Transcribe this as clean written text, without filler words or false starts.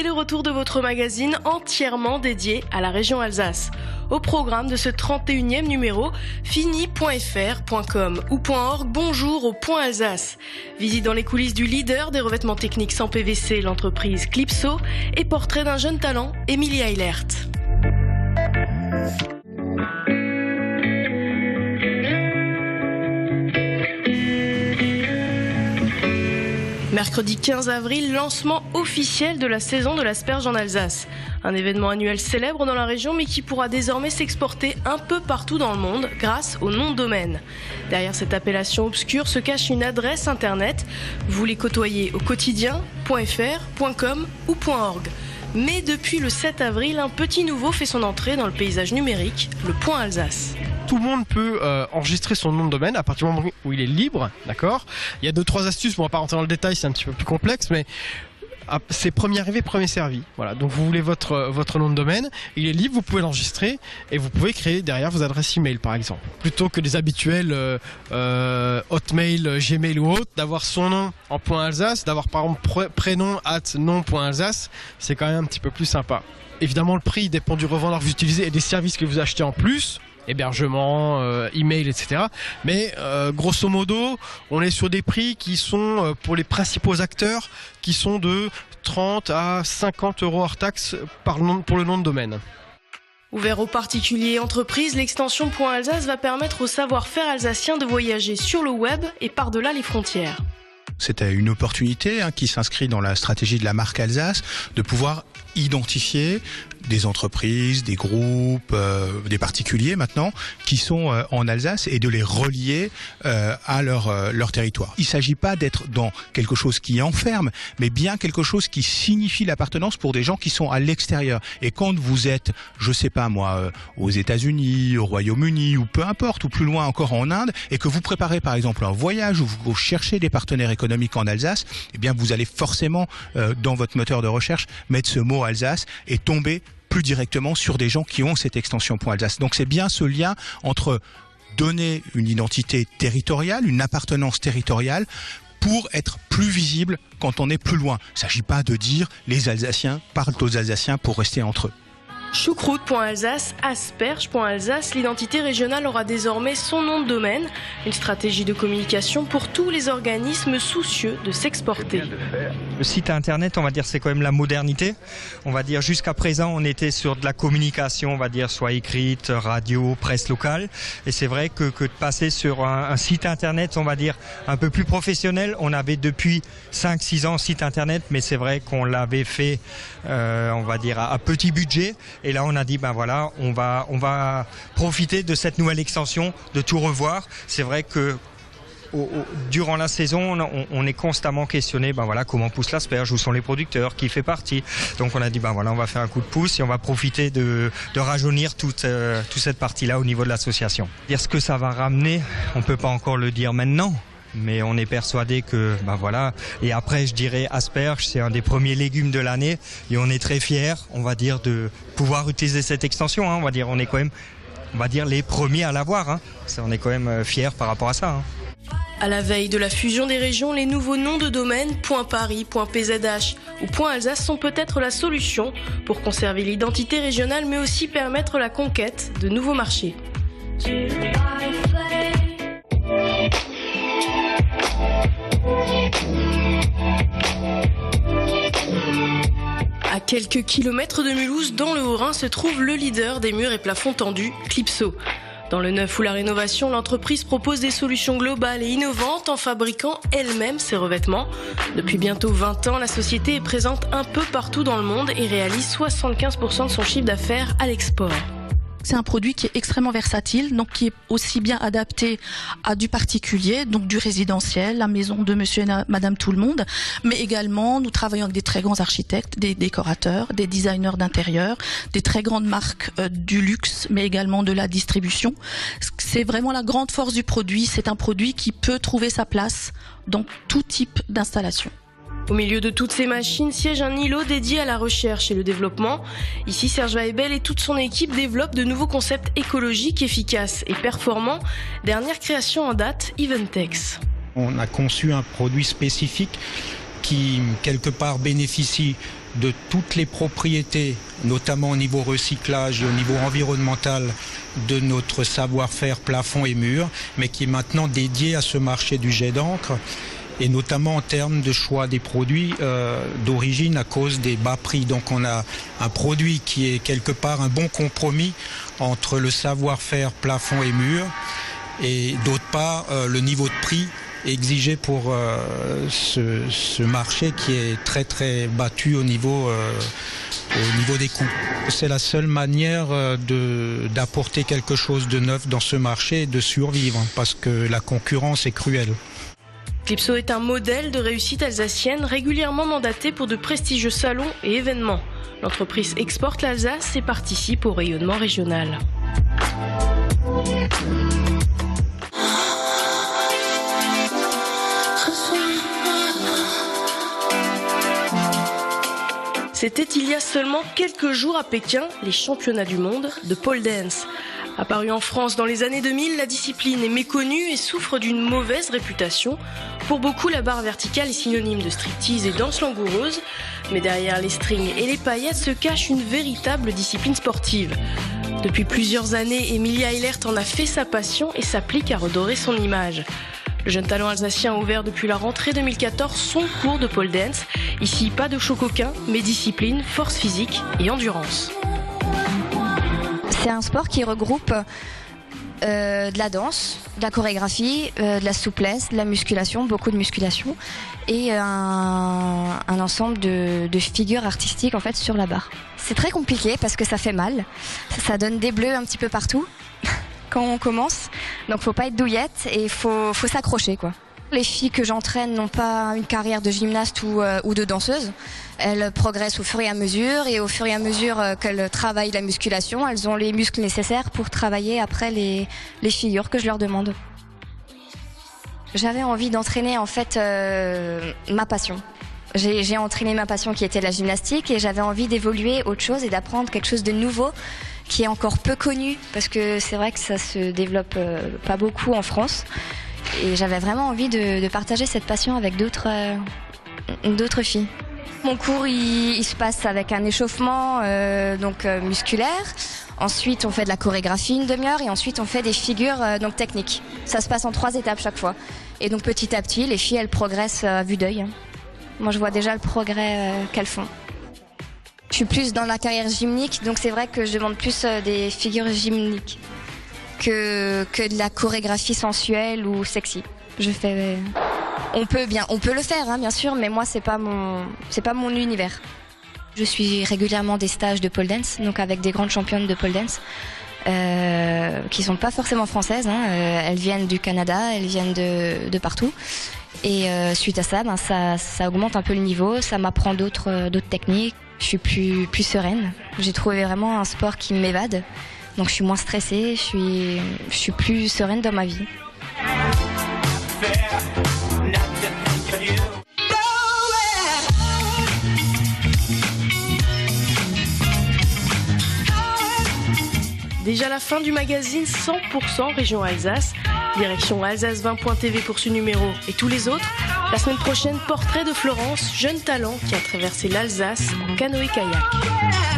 c'est le retour de votre magazine entièrement dédié à la région Alsace. Au programme de ce 31e numéro, fini.fr.com ou .org, bonjour au Point Alsace. Visite dans les coulisses du leader des revêtements techniques sans PVC, l'entreprise Clipso, et portrait d'un jeune talent, Émilie Eilert. Mercredi 15 avril, lancement officiel de la saison de l'asperge en Alsace. Un événement annuel célèbre dans la région mais qui pourra désormais s'exporter un peu partout dans le monde grâce au nom de domaine. Derrière cette appellation obscure se cache une adresse internet. Vous les côtoyez au quotidien, .fr, .com ou .org. Mais depuis le 7 avril, un petit nouveau fait son entrée dans le paysage numérique, le Point Alsace. Tout le monde peut enregistrer son nom de domaine à partir du moment où il est libre, d'accord. Il y a 2-3 astuces, on va pas rentrer dans le détail, c'est un petit peu plus complexe, mais c'est premier arrivé, premier servi. Voilà, donc vous voulez votre nom de domaine, il est libre, vous pouvez l'enregistrer et vous pouvez créer derrière vos adresses email par exemple. Plutôt que les habituels Hotmail, Gmail ou autres, d'avoir son nom en .alsace, d'avoir par exemple prénom @nom.alsace, c'est quand même un petit peu plus sympa. Évidemment, le prix dépend du revendeur que vous utilisez et des services que vous achetez en plus. Hébergement, email, etc. Mais grosso modo, on est sur des prix qui sont pour les principaux acteurs qui sont de 30 à 50 € hors taxe pour le nom de domaine. Ouvert aux particuliers et entreprises, l'extension Point Alsace va permettre au savoir-faire alsacien de voyager sur le web et par-delà les frontières. C'était une opportunité qui s'inscrit dans la stratégie de la marque Alsace de pouvoir identifier des entreprises, des groupes, des particuliers maintenant qui sont en Alsace et de les relier à leur territoire. Il ne s'agit pas d'être dans quelque chose qui enferme, mais bien quelque chose qui signifie l'appartenance pour des gens qui sont à l'extérieur. Et quand vous êtes, je sais pas moi, aux États-Unis, au Royaume-Uni ou peu importe, ou plus loin encore en Inde, et que vous préparez par exemple un voyage ou vous cherchez des partenaires économiques en Alsace, eh bien vous allez forcément dans votre moteur de recherche mettre ce mot Alsace et tomber plus directement sur des gens qui ont cette extension Point Alsace. Donc c'est bien ce lien entre donner une identité territoriale, une appartenance territoriale, pour être plus visible quand on est plus loin. Il ne s'agit pas de dire les Alsaciens parlent aux Alsaciens pour rester entre eux. Choucroute.alsace, asperge.alsace, l'identité régionale aura désormais son nom de domaine, une stratégie de communication pour tous les organismes soucieux de s'exporter. Le site internet, on va dire, c'est quand même la modernité. On va dire, jusqu'à présent, on était sur de la communication, on va dire, soit écrite, radio, presse locale. Et c'est vrai que de passer sur un site internet, on va dire, un peu plus professionnel, on avait depuis 5-6 ans site internet, mais c'est vrai qu'on l'avait fait, on va dire, à petit budget. Et là, on a dit, ben voilà, on va profiter de cette nouvelle extension, de tout revoir. C'est vrai que durant la saison, on est constamment questionné, ben voilà, comment pousse l'asperge, où sont les producteurs, qui fait partie. Donc on a dit, ben voilà, on va faire un coup de pouce et on va profiter de rajeunir toute cette partie-là au niveau de l'association. Dire ce que ça va ramener, on peut pas encore le dire maintenant. Mais on est persuadé que, ben voilà, et après je dirais asperge, c'est un des premiers légumes de l'année et on est très fiers, on va dire, de pouvoir utiliser cette extension, on va dire, on est quand même, on va dire, les premiers à l'avoir, on est quand même fiers par rapport à ça. À la veille de la fusion des régions, les nouveaux noms de domaine .paris, .pzh ou .alsace sont peut-être la solution pour conserver l'identité régionale mais aussi permettre la conquête de nouveaux marchés. À quelques kilomètres de Mulhouse, dans le Haut-Rhin, se trouve le leader des murs et plafonds tendus, Clipso. Dans le neuf ou la rénovation, l'entreprise propose des solutions globales et innovantes en fabriquant elle-même ses revêtements. Depuis bientôt 20 ans, la société est présente un peu partout dans le monde et réalise 75% de son chiffre d'affaires à l'export. C'est un produit qui est extrêmement versatile, donc qui est aussi bien adapté à du particulier, donc du résidentiel, la maison de monsieur et madame tout le monde, mais également nous travaillons avec des très grands architectes, des décorateurs, des designers d'intérieur, des très grandes marques du luxe, mais également de la distribution. C'est vraiment la grande force du produit, c'est un produit qui peut trouver sa place dans tout type d'installation. Au milieu de toutes ces machines siège un îlot dédié à la recherche et le développement. Ici, Serge Weibel et toute son équipe développent de nouveaux concepts écologiques, efficaces et performants. Dernière création en date, Eventex. On a conçu un produit spécifique qui, quelque part, bénéficie de toutes les propriétés, notamment au niveau recyclage et au niveau environnemental, de notre savoir-faire plafond et mur, mais qui est maintenant dédié à ce marché du jet d'encre, et notamment en termes de choix des produits d'origine à cause des bas prix. Donc on a un produit qui est quelque part un bon compromis entre le savoir-faire plafond et mur, et d'autre part le niveau de prix exigé pour ce marché qui est très très battu au niveau des coûts. C'est la seule manière d'apporter quelque chose de neuf dans ce marché et de survivre, parce que la concurrence est cruelle. Clipso est un modèle de réussite alsacienne régulièrement mandaté pour de prestigieux salons et événements. L'entreprise exporte l'Alsace et participe au rayonnement régional. C'était il y a seulement quelques jours à Pékin, les championnats du monde de pole dance. Apparue en France dans les années 2000, la discipline est méconnue et souffre d'une mauvaise réputation. Pour beaucoup, la barre verticale est synonyme de striptease et danse langoureuse. Mais derrière les strings et les paillettes se cache une véritable discipline sportive. Depuis plusieurs années, Emilia Eilert en a fait sa passion et s'applique à redorer son image. Le jeune talent alsacien a ouvert depuis la rentrée 2014 son cours de pole dance. Ici, pas de show coquin, mais discipline, force physique et endurance. C'est un sport qui regroupe de la danse, de la chorégraphie, de la souplesse, de la musculation, beaucoup de musculation, et un ensemble de figures artistiques en fait sur la barre. C'est très compliqué parce que ça fait mal, ça donne des bleus un petit peu partout quand on commence, donc faut pas être douillette et faut s'accrocher quoi. Les filles que j'entraîne n'ont pas une carrière de gymnaste ou de danseuse. Elles progressent au fur et à mesure, et au fur et à mesure qu'elles travaillent la musculation, elles ont les muscles nécessaires pour travailler après les figures que je leur demande. J'avais envie d'entraîner en fait ma passion. J'ai entraîné ma passion qui était la gymnastique, et j'avais envie d'évoluer autre chose et d'apprendre quelque chose de nouveau qui est encore peu connu, parce que c'est vrai que ça se développe pas beaucoup en France. Et j'avais vraiment envie de partager cette passion avec d'autres filles. Mon cours, il se passe avec un échauffement musculaire. Ensuite, on fait de la chorégraphie une demi-heure, et ensuite on fait des figures techniques. Ça se passe en 3 étapes chaque fois. Et donc petit à petit, les filles, elles progressent à vue d'œil. Moi, je vois déjà le progrès qu'elles font. Je suis plus dans la carrière gymnique, donc c'est vrai que je demande plus des figures gymniques que de la chorégraphie sensuelle ou sexy. On peut le faire, bien sûr, mais moi c'est pas mon univers. Je suis régulièrement des stages de pole dance, donc avec des grandes championnes de pole dance, qui sont pas forcément françaises. Elles viennent du Canada, elles viennent de partout. Et suite à ça, ça augmente un peu le niveau, ça m'apprend d'autres techniques. Je suis plus sereine. J'ai trouvé vraiment un sport qui m'évade. Donc je suis moins stressée, je suis plus sereine dans ma vie. Déjà la fin du magazine 100% Région Alsace. Direction alsace20.tv pour ce numéro et tous les autres. La semaine prochaine, portrait de Florence, jeune talent qui a traversé l'Alsace en canoë-kayak.